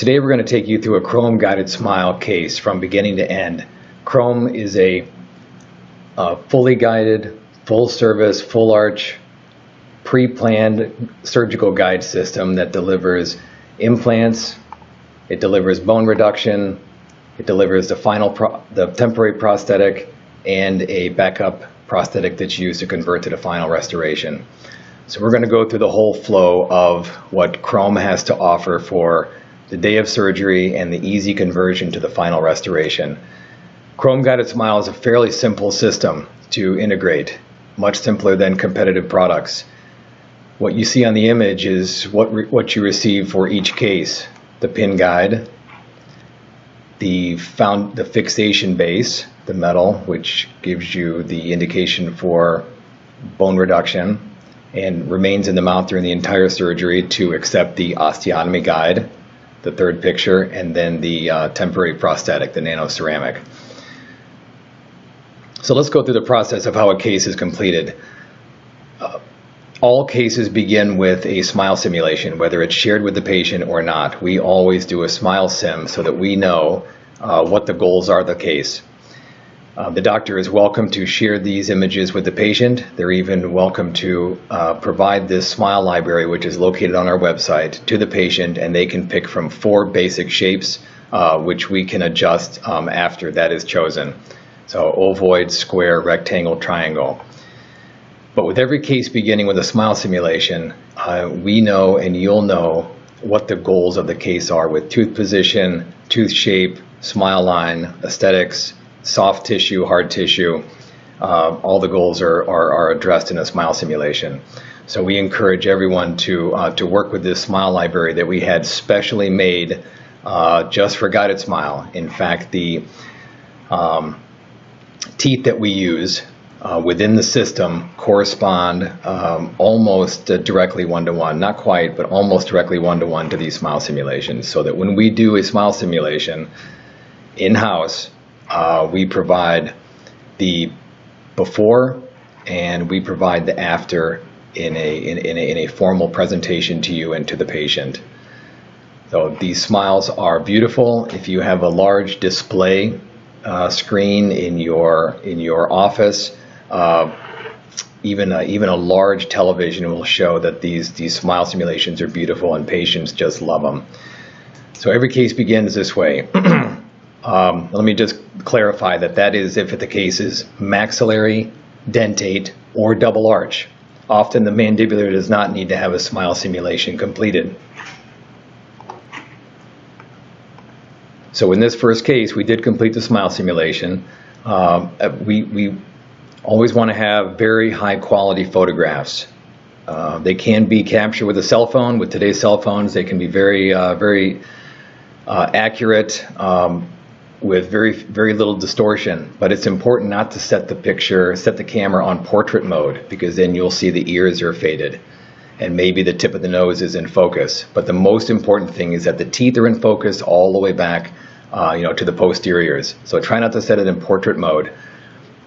today we're going to take you through a Chrome guided smile case from beginning to end. Chrome is a fully guided, full service, full arch, pre-planned surgical guide system that delivers implants, it delivers bone reduction, it delivers the temporary prosthetic, and a backup prosthetic that's used to convert to the final restoration. So we're going to go through the whole flow of what Chrome has to offer for the day of surgery and the easy conversion to the final restoration. Chrome Guided Smile is a fairly simple system to integrate, much simpler than competitive products. What you see on the image is what you receive for each case: the pin guide, the fixation base, the metal, which gives you the indication for bone reduction and remains in the mouth during the entire surgery to accept the osteotomy guide, the third picture, and then the temporary prosthetic, the nanoceramic. So let's go through the process of how a case is completed. All cases begin with a smile simulation, whether it's shared with the patient or not. We always do a smile sim so that we know what the goals are of the case. The doctor is welcome to share these images with the patient. They're even welcome to provide this smile library, which is located on our website, to the patient, and they can pick from 4 basic shapes, which we can adjust after that is chosen. So ovoid, square, rectangle, triangle. But with every case beginning with a smile simulation, we know and you'll know what the goals of the case are with tooth position, tooth shape, smile line, aesthetics, soft tissue, hard tissue. All the goals are addressed in a smile simulation. So we encourage everyone to work with this smile library that we had specially made just for GuidedSMILE. In fact, the teeth that we use within the system correspond almost directly one-to-one, not quite, but almost directly one-to-one to these smile simulations, so that when we do a smile simulation in-house, we provide the before and we provide the after in a formal presentation to you and to the patient. So these smiles are beautiful. If you have a large display screen in your office, even a large television will show that these smile simulations are beautiful and patients just love them. So every case begins this way. Let me just clarify that is if the case is maxillary, dentate, or double arch. Often the mandibular does not need to have a smile simulation completed. So in this first case, we did complete the smile simulation. We always want to have very high quality photographs. They can be captured with a cell phone. With today's cell phones, they can be very accurate, with very little distortion. But it's important not to set the camera on portrait mode, because then you'll see the ears are faded and maybe the tip of the nose is in focus. But the most important thing is that the teeth are in focus all the way back to the posteriors. So try not to set it in portrait mode.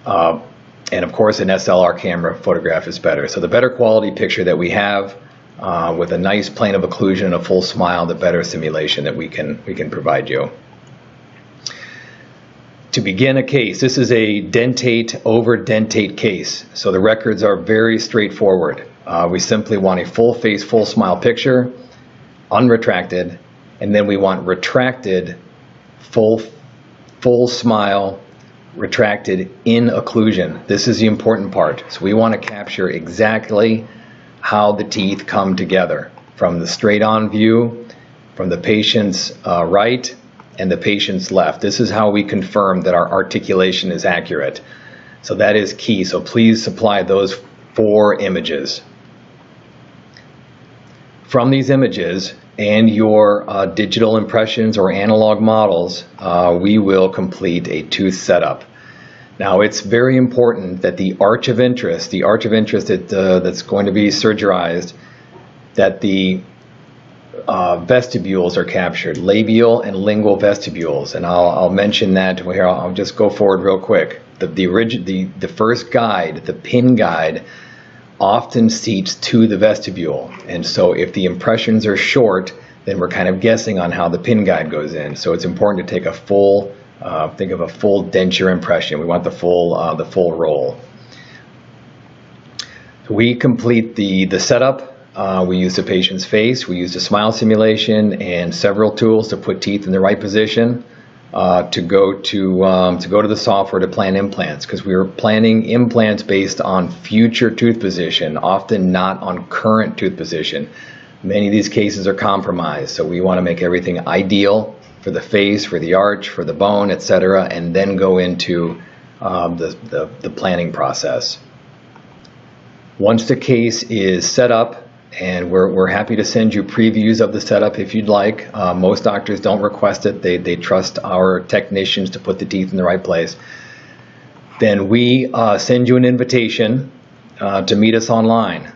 And of course an SLR camera photograph is better. So the better quality picture that we have with a nice plane of occlusion and a full smile, the better simulation that we can provide you. To begin a case, this is a dentate over dentate case. So the records are very straightforward. We simply want a full face, full smile picture, unretracted, and then we want retracted, full smile, retracted in occlusion. This is the important part. So we want to capture exactly how the teeth come together from the straight on view, from the patient's right and the patient's left. This is how we confirm that our articulation is accurate. So that is key. So please supply those 4 images. From these images and your digital impressions or analog models, we will complete a tooth setup. Now it's very important that the arch of interest that's going to be surgerized, that the vestibules are captured, labial and lingual vestibules, and I'll mention that here. I'll just go forward real quick. The first guide, the pin guide, often seats to the vestibule, and so if the impressions are short, then we're kind of guessing on how the pin guide goes in. So it's important to take a full, think of a full denture impression. We want the full roll. We complete the setup. We use the patient's face, we use the smile simulation and several tools to put teeth in the right position to go to the software to plan implants, because we are planning implants based on future tooth position, often not on current tooth position. Many of these cases are compromised, so we want to make everything ideal for the face, for the arch, for the bone, etc., and then go into the planning process. Once the case is set up, and we're happy to send you previews of the setup if you'd like. Most doctors don't request it. They trust our technicians to put the teeth in the right place. Then we send you an invitation to meet us online.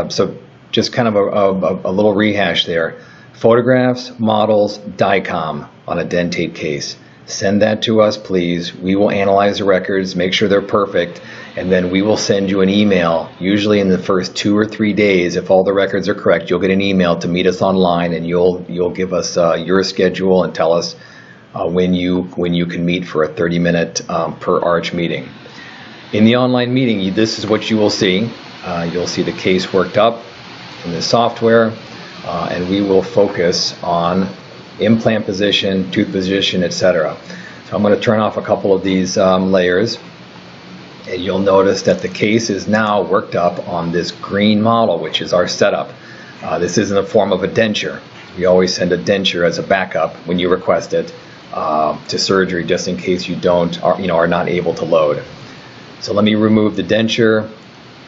So just kind of a little rehash there. Photographs, models, DICOM on a dentate case. Send that to us, please. We will analyze the records, make sure they're perfect, and then we will send you an email. Usually in the first 2 or 3 days, if all the records are correct, you'll get an email to meet us online, and you'll give us your schedule and tell us when you can meet for a 30-minute per arch meeting. In the online meeting, this is what you will see. You'll see the case worked up in the software, and we will focus on implant position, tooth position, etc. So I'm going to turn off a couple of these layers, and you'll notice that the case is now worked up on this green model, which is our setup. This is in the form of a denture. We always send a denture as a backup when you request it to surgery, just in case you are not able to load. So let me remove the denture.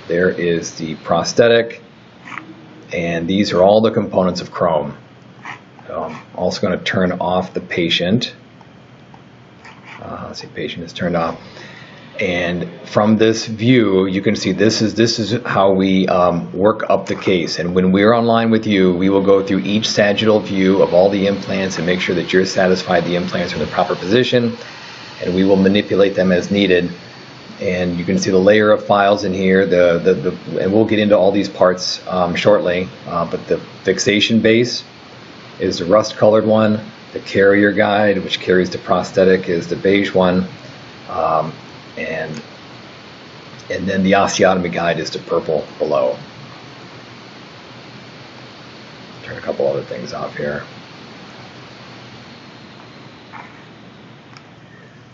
There is the prosthetic, and these are all the components of chrome. I'm also going to turn off the patient. Let's see, patient is turned off. And from this view, you can see this is how we work up the case. And when we're online with you, we will go through each sagittal view of all the implants and make sure that you're satisfied the implants are in the proper position. And we will manipulate them as needed. And you can see the layer of files in here. And we'll get into all these parts shortly. But the fixation base is the rust-colored one. The carrier guide, which carries the prosthetic, is the beige one, and then the osteotomy guide is the purple below. Turn a couple other things off here.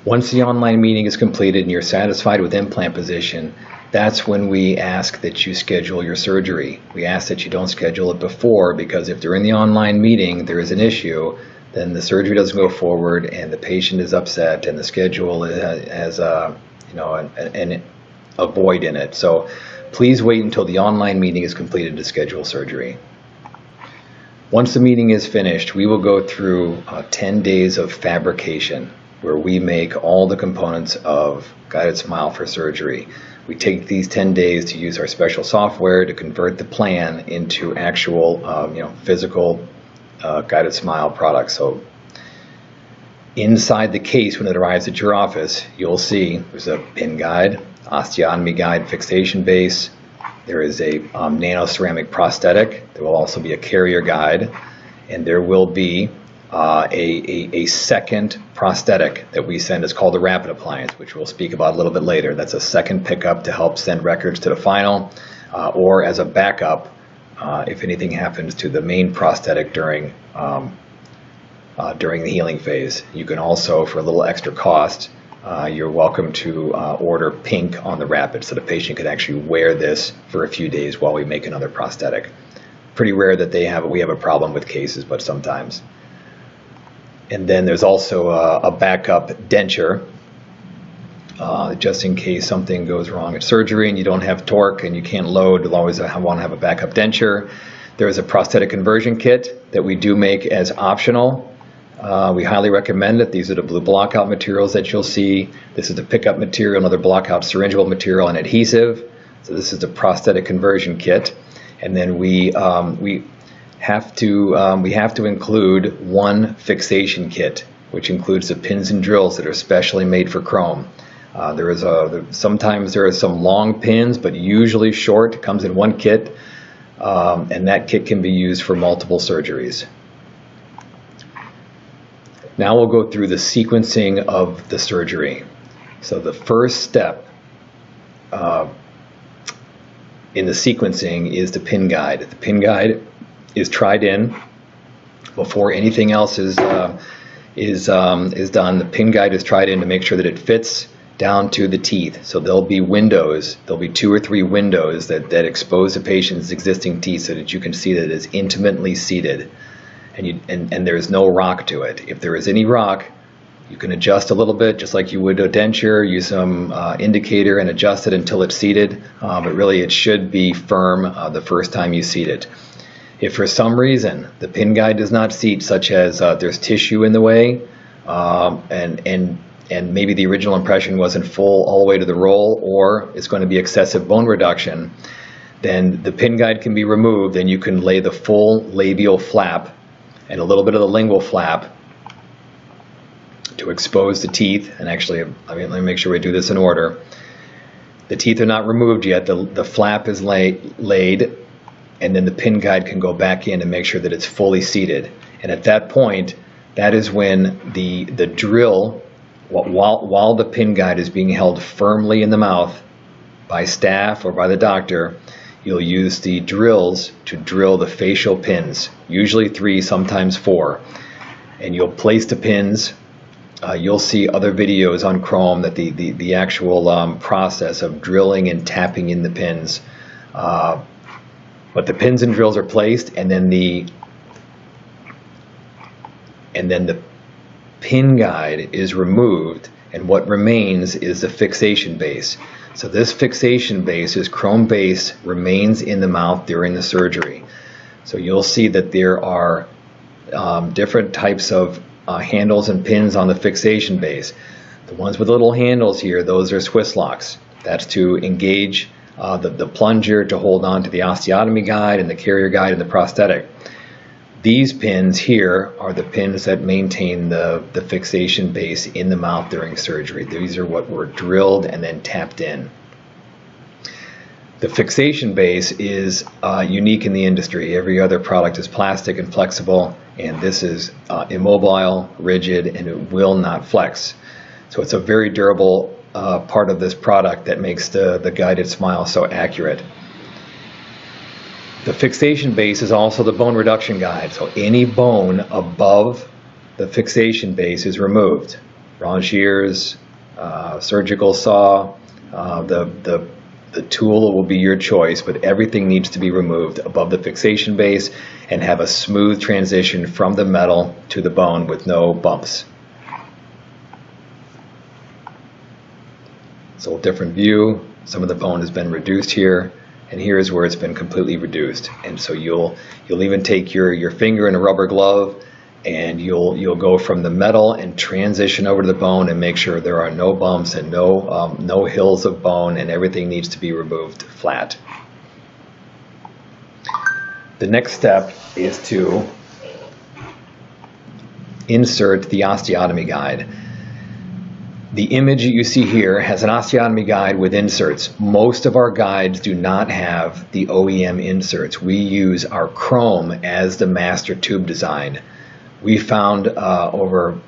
Once the online meeting is completed and you're satisfied with implant position, that's when we ask that you schedule your surgery. We ask that you don't schedule it before, because if during the online meeting there is an issue, then the surgery doesn't go forward and the patient is upset and the schedule has a void in it. So please wait until the online meeting is completed to schedule surgery. Once the meeting is finished, we will go through 10 days of fabrication, where we make all the components of GuidedSMILE for surgery. We take these 10 days to use our special software to convert the plan into actual, physical GuidedSMILE products. So inside the case, when it arrives at your office, you'll see there's a pin guide, osteotomy guide, fixation base. There is a nano-ceramic prosthetic. There will also be a carrier guide, and there will be a second prosthetic that we send. Is called the rapid appliance, which we'll speak about a little bit later. That's a second pickup to help send records to the final, or as a backup if anything happens to the main prosthetic during the healing phase. You can also, for a little extra cost, you're welcome to order pink on the rapid, so the patient could actually wear this for a few days while we make another prosthetic. Pretty rare that we have a problem with cases, but sometimes. And then there's also a backup denture, just in case something goes wrong at surgery and you don't have torque and you can't load. You'll always want to have a backup denture. There is a prosthetic conversion kit that we do make as optional. We highly recommend it. These are the blue blockout materials that you'll see. This is the pickup material, another blockout syringeable material, and adhesive. So this is the prosthetic conversion kit. And then we have to include one fixation kit, which includes the pins and drills that are specially made for chrome. Sometimes there are some long pins, but usually short. It comes in one kit, and that kit can be used for multiple surgeries. Now we'll go through the sequencing of the surgery. So the first step in the sequencing is the pin guide. The pin guide is tried in before anything else is done. The pin guide is tried in to make sure that it fits down to the teeth. So there'll be windows, there'll be 2 or 3 windows that expose the patient's existing teeth so that you can see that it is intimately seated, and there's no rock to it. If there is any rock, you can adjust a little bit, just like you would a denture, use some indicator and adjust it until it's seated, but really it should be firm the first time you seat it. If for some reason the pin guide does not seat, such as there's tissue in the way, and maybe the original impression wasn't full all the way to the roll, or it's going to be excessive bone reduction, then the pin guide can be removed and you can lay the full labial flap and a little bit of the lingual flap to expose the teeth. And actually, let me make sure we do this in order. The teeth are not removed yet. The flap is laid, and then the pin guide can go back in and make sure that it's fully seated. And at that point, that is when the drill, while the pin guide is being held firmly in the mouth by staff or by the doctor, you'll use the drills to drill the facial pins, usually 3, sometimes 4. And you'll place the pins. You'll see other videos on Chrome that the actual process of drilling and tapping in the pins. But the pins and drills are placed, and then the pin guide is removed, and what remains is the fixation base. So this fixation base, this chrome base, remains in the mouth during the surgery. So you'll see that there are different types of handles and pins on the fixation base. The ones with little handles here, those are Swiss locks. That's to engage the plunger to hold on to the osteotomy guide and the carrier guide and the prosthetic. These pins here are the pins that maintain the fixation base in the mouth during surgery. These are what were drilled and then tapped in. The fixation base is unique in the industry. Every other product is plastic and flexible, and this is immobile, rigid, and it will not flex. So it's a very durable part of this product that makes the GuidedSMILE so accurate. The fixation base is also the bone reduction guide, so any bone above the fixation base is removed. Raw shears, surgical saw, the tool will be your choice, but everything needs to be removed above the fixation base and have a smooth transition from the metal to the bone with no bumps. So a different view. Some of the bone has been reduced here, and here is where it's been completely reduced. And so you'll even take your finger in a rubber glove, and you'll go from the metal and transition over to the bone and make sure there are no bumps and no hills of bone, and everything needs to be removed flat. The next step is to insert the osteotomy guide. The image you see here has an osteotomy guide with inserts. Most of our guides do not have the OEM inserts. We use our chrome as the master tube design. We found over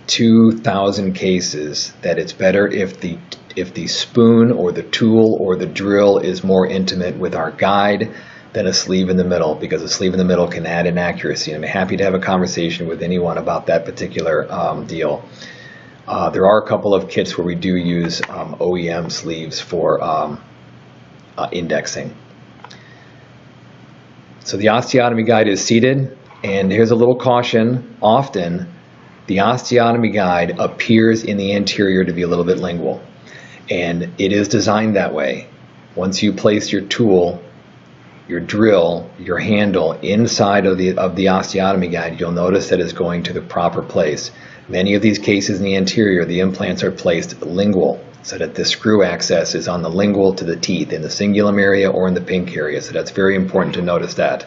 2,000 cases that it's better if the spoon or the tool or the drill is more intimate with our guide than a sleeve in the middle, because a sleeve in the middle can add inaccuracy. I'm happy to have a conversation with anyone about that particular deal. There are a couple of kits where we do use OEM sleeves for indexing. So the osteotomy guide is seated, and here's a little caution. Often the osteotomy guide appears in the anterior to be a little bit lingual, and it is designed that way. Once you place your tool, your drill, your handle inside of the osteotomy guide, you'll notice that it's going to the proper place. Many of these cases in the anterior, the implants are placed lingual, so that the screw access is on the lingual to the teeth in the cingulum area or in the pink area. So that's very important to notice that.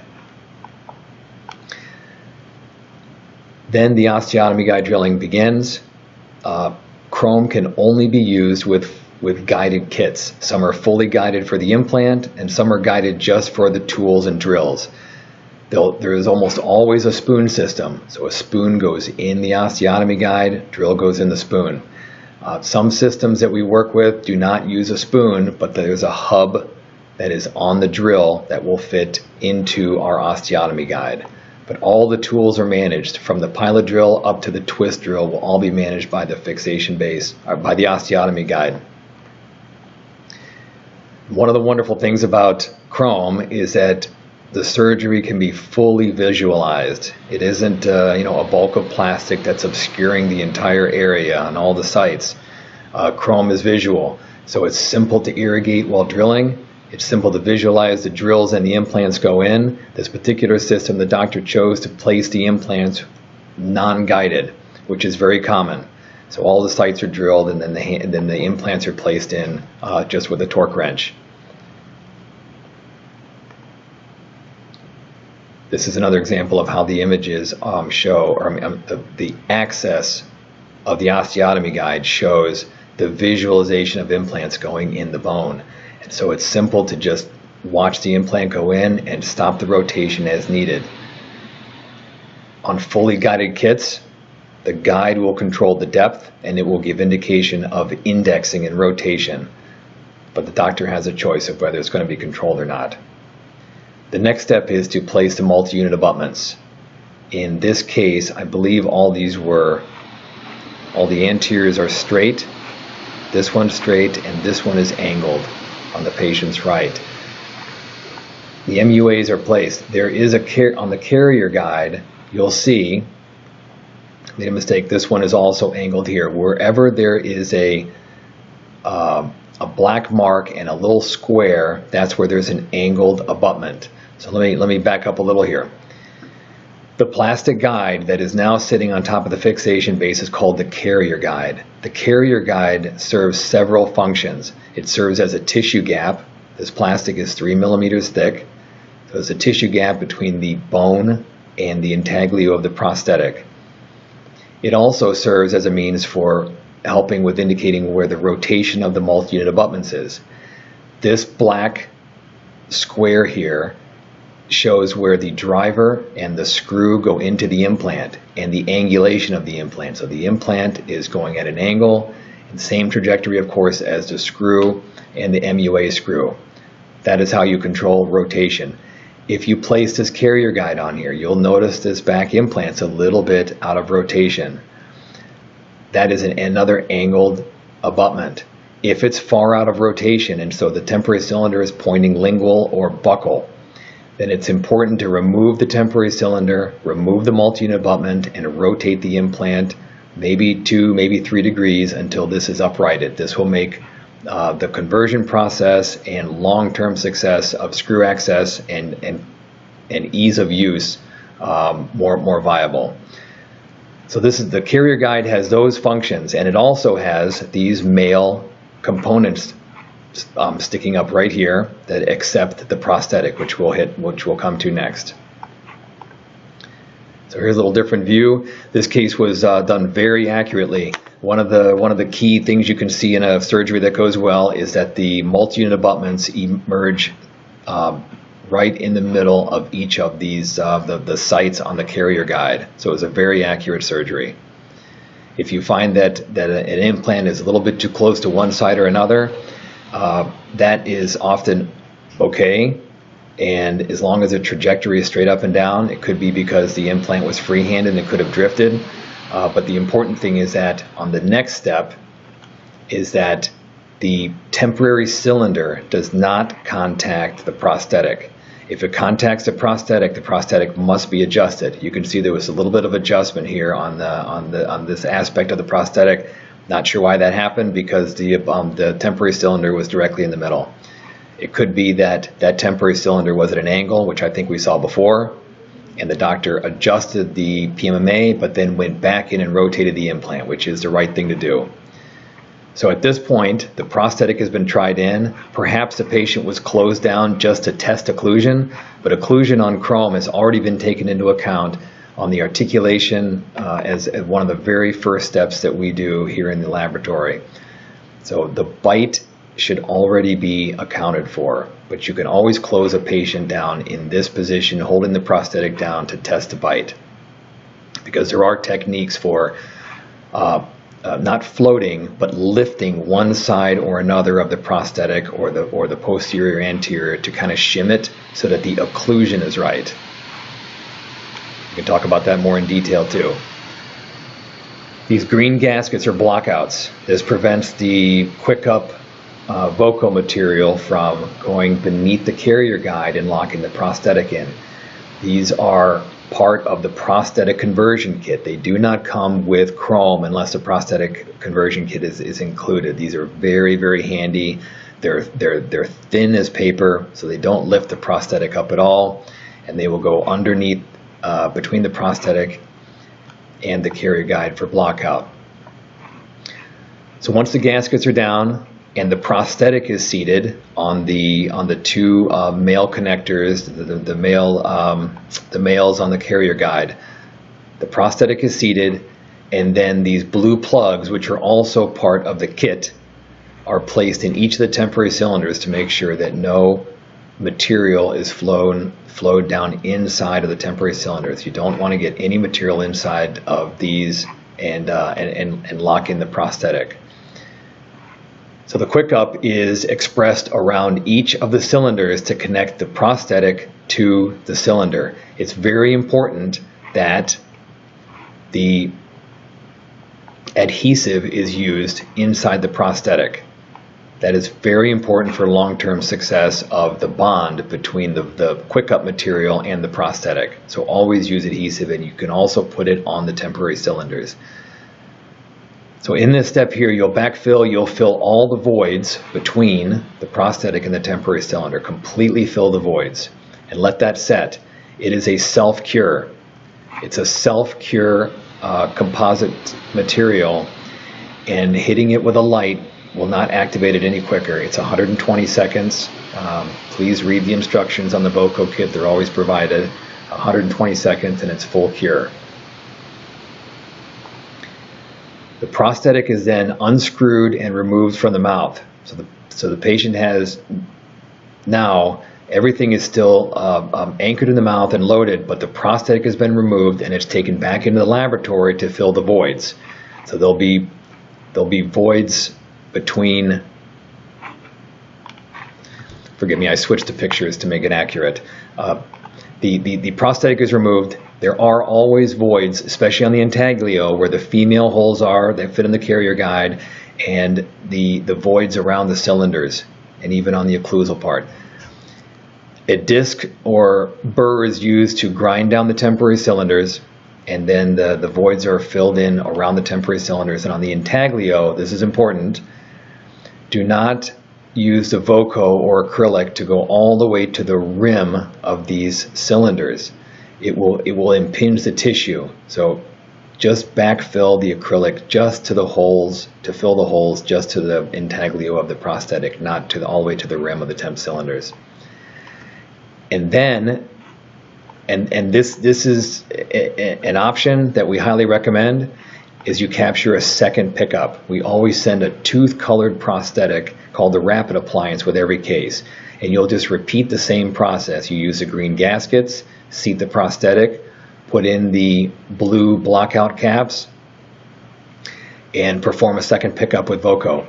Then the osteotomy guide drilling begins. Chrome can only be used with guided kits. Some are fully guided for the implant, and some are guided just for the tools and drills. there is almost always a spoon system. So a spoon goes in the osteotomy guide, drill goes in the spoon. Some systems that we work with do not use a spoon, but there's a hub that is on the drill that will fit into our osteotomy guide. But all the tools are managed, from the pilot drill up to the twist drill, will all be managed by the fixation base, or by the osteotomy guide. One of the wonderful things about chrome is that the surgery can be fully visualized. It isn't a bulk of plastic that's obscuring the entire area on all the sites. Chrome is visual, so it's simple to irrigate while drilling. It's simple to visualize the drills and the implants go in. This particular system, the doctor chose to place the implants non-guided, which is very common. So all the sites are drilled, and then the implants are placed in just with a torque wrench. This is another example of how the images show, or the access of the osteotomy guide shows the visualization of implants going in the bone. And so it's simple to just watch the implant go in and stop the rotation as needed. On fully guided kits, the guide will control the depth, and it will give indication of indexing and rotation. But the doctor has a choice of whether it's going to be controlled or not. The next step is to place the multi-unit abutments. In this case, I believe all the anteriors are straight, this one's straight, and this one is angled on the patient's right. The MUAs are placed. There is on the carrier guide, you'll see, made a mistake, this one is also angled here. Wherever there is a black mark and a little square, that's where there's an angled abutment. So let me back up a little here. The plastic guide that is now sitting on top of the fixation base is called the carrier guide. The carrier guide serves several functions. It serves as a tissue gap. This plastic is 3 millimeters thick. So it's a tissue gap between the bone and the intaglio of the prosthetic. It also serves as a means for helping with indicating where the rotation of the multi-unit abutments is. This black square here shows where the driver and the screw go into the implant and the angulation of the implant. So the implant is going at an angle, and same trajectory, of course, as the screw and the MUA screw. That is how you control rotation. If you place this carrier guide on here, you'll notice this back implant's a little bit out of rotation. That is another angled abutment. If it's far out of rotation, and so the temporary cylinder is pointing lingual or buccal, then it's important to remove the temporary cylinder, remove the multi-unit abutment, and rotate the implant maybe 2, maybe 3 degrees until this is uprighted. This will make the conversion process and long-term success of screw access and ease of use more viable. So this is the carrier guide, has those functions, and it also has these male components sticking up right here that accept the prosthetic, which we'll come to next. So here's a little different view. This case was done very accurately. One of the key things you can see in a surgery that goes well is that the multi-unit abutments emerge right in the middle of each of these the sites on the carrier guide. So it was a very accurate surgery. If you find that an implant is a little bit too close to one side or another, that is often okay, and as long as the trajectory is straight up and down, it could be because the implant was freehand and it could have drifted. But the important thing is that on the next step is that the temporary cylinder does not contact the prosthetic. If it contacts the prosthetic must be adjusted. You can see there was a little bit of adjustment here on this aspect of the prosthetic. Not sure why that happened, because the temporary cylinder was directly in the middle. It could be that that temporary cylinder was at an angle, which I think we saw before, and the doctor adjusted the PMMA, but then went back in and rotated the implant, which is the right thing to do. So at this point, the prosthetic has been tried in. Perhaps the patient was closed down just to test occlusion, but occlusion on chrome has already been taken into account on the articulation as one of the very first steps that we do here in the laboratory. So the bite should already be accounted for, but you can always close a patient down in this position, holding the prosthetic down to test a bite, because there are techniques for not floating, but lifting one side or another of the prosthetic or the posterior anterior to kind of shim it so that the occlusion is right. We can talk about that more in detail too. These green gaskets are blockouts. This prevents the quick up voco material from going beneath the carrier guide and locking the prosthetic in. These are part of the prosthetic conversion kit. They do not come with chrome unless the prosthetic conversion kit is included. These are very, very handy. They're thin as paper, so they don't lift the prosthetic up at all, and they will go underneath between the prosthetic and the carrier guide for blockout. So once the gaskets are down and the prosthetic is seated on the two male connectors, the males on the carrier guide, the prosthetic is seated, and then these blue plugs, which are also part of the kit, are placed in each of the temporary cylinders to make sure that no material is flowed down inside of the temporary cylinders. You don't want to get any material inside of these and lock in the prosthetic. So the quick up is expressed around each of the cylinders to connect the prosthetic to the cylinder. It's very important that the adhesive is used inside the prosthetic. That is very important for long-term success of the bond between the quick up material and the prosthetic. So always use adhesive, and you can also put it on the temporary cylinders. So in this step here, you'll backfill, you'll fill all the voids between the prosthetic and the temporary cylinder. Completely fill the voids and let that set. It is a self-cure. It's a self-cure composite material, and hitting it with a light will not activate it any quicker. It's 120 seconds. Please read the instructions on the voco kit. They're always provided. 120 seconds and it's full cure. The prosthetic is then unscrewed and removed from the mouth. So the patient has now, everything is still anchored in the mouth and loaded, but the prosthetic has been removed and it's taken back into the laboratory to fill the voids. So there'll be voids between, forgive me, I switched the pictures to make it accurate. The prosthetic is removed. There are always voids, especially on the intaglio, where the female holes are, they fit in the carrier guide, and the voids around the cylinders, and even on the occlusal part. A disc or burr is used to grind down the temporary cylinders, and then the voids are filled in around the temporary cylinders. And on the intaglio, this is important, do not use the voco or acrylic to go all the way to the rim of these cylinders. It will impinge the tissue. So just backfill the acrylic just to the holes, to fill the holes just to the intaglio of the prosthetic, not to all the way to the rim of the temp cylinders. And then, and this is an option that we highly recommend, is you capture a second pickup. We always send a tooth-colored prosthetic called the Rapid Appliance with every case. And you'll just repeat the same process. You use the green gaskets, seat the prosthetic, put in the blue blockout caps, and perform a second pickup with voco.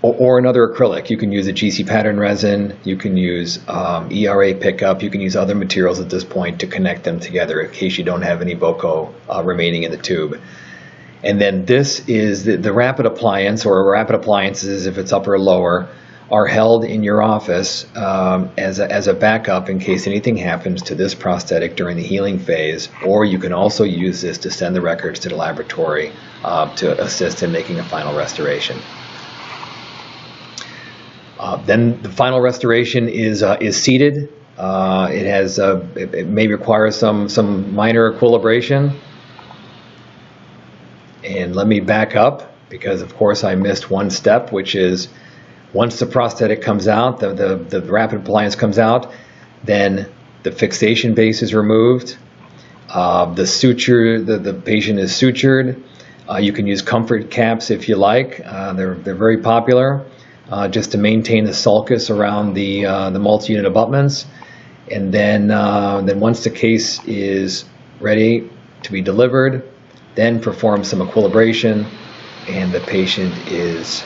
Or another acrylic. You can use a GC pattern resin, you can use ERA pickup, you can use other materials at this point to connect them together in case you don't have any voco remaining in the tube. And then this is the rapid appliance, or rapid appliances if it's upper or lower, are held in your office as a backup in case anything happens to this prosthetic during the healing phase, or you can also use this to send the records to the laboratory to assist in making a final restoration. Then the final restoration is seated. It may require some minor equilibration. And let me back up, because of course I missed one step, which is once the prosthetic comes out, the rapid appliance comes out, then the fixation base is removed. The patient is sutured. You can use comfort caps if you like. They're very popular. just to maintain the sulcus around the multi-unit abutments. And then once the case is ready to be delivered, then perform some equilibration, and the patient is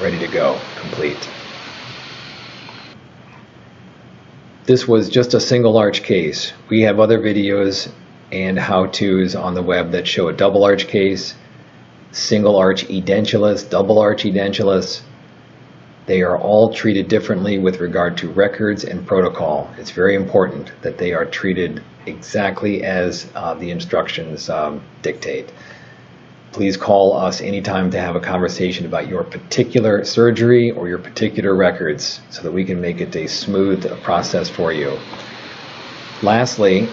ready to go, complete. This was just a single arch case. We have other videos and how-tos on the web that show a double arch case, single arch edentulous, double arch edentulous. They are all treated differently with regard to records and protocol. It's very important that they are treated exactly as the instructions dictate. Please call us anytime to have a conversation about your particular surgery or your particular records so that we can make it a smooth process for you. Lastly,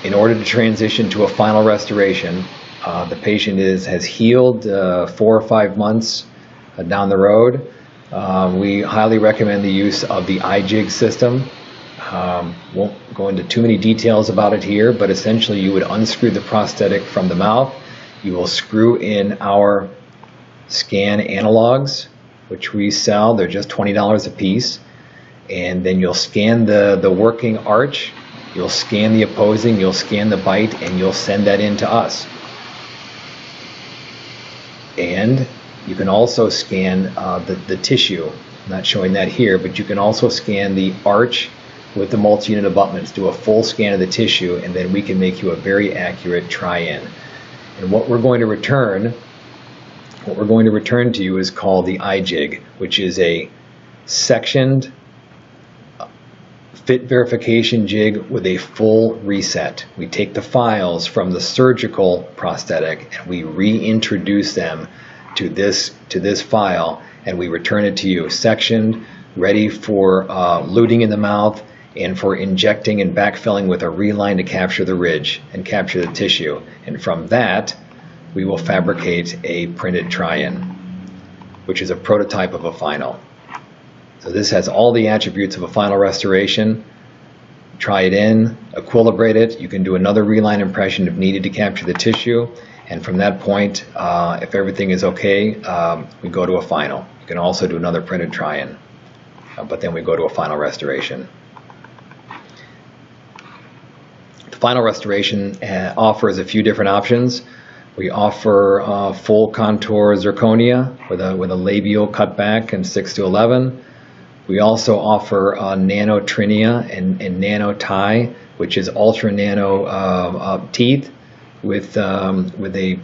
in order to transition to a final restoration, the patient has healed 4 or 5 months down the road. We highly recommend the use of the iJig system. Won't go into too many details about it here, but essentially you would unscrew the prosthetic from the mouth. You will screw in our scan analogs, which we sell. They're just $20 a piece. And then you'll scan the working arch, you'll scan the opposing, you'll scan the bite, and you'll send that in to us. And you can also scan the tissue. I'm not showing that here, but you can also scan the arch with the multi-unit abutments, do a full scan of the tissue, and then we can make you a very accurate try-in. And what we're going to return to you is called the iJig, which is a sectioned fit verification jig with a full reset. We take the files from the surgical prosthetic and we reintroduce them to this file, and we return it to you sectioned, ready for luting in the mouth and for injecting and backfilling with a reline to capture the ridge and capture the tissue. And from that, we will fabricate a printed try-in, which is a prototype of a final. So this has all the attributes of a final restoration. Try it in, equilibrate it. You can do another reline impression if needed to capture the tissue. And from that point, if everything is okay, we go to a final. You can also do another printed try-in, but then we go to a final restoration. The final restoration offers a few different options. We offer full contour zirconia with a labial cutback in 6 to 11. We also offer nanotrinia and nano tie, which is ultra nano teeth with a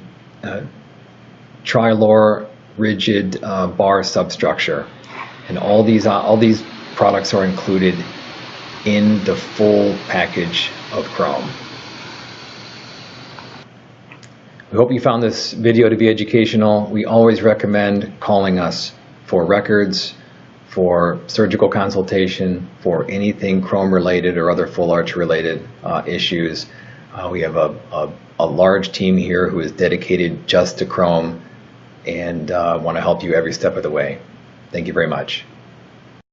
trilor rigid bar substructure. And all these products are included in the full package of Chrome. We hope you found this video to be educational. We always recommend calling us for records, for surgical consultation, for anything Chrome related or other full arch related issues. We have a large team here who is dedicated just to Chrome and want to help you every step of the way. Thank you very much.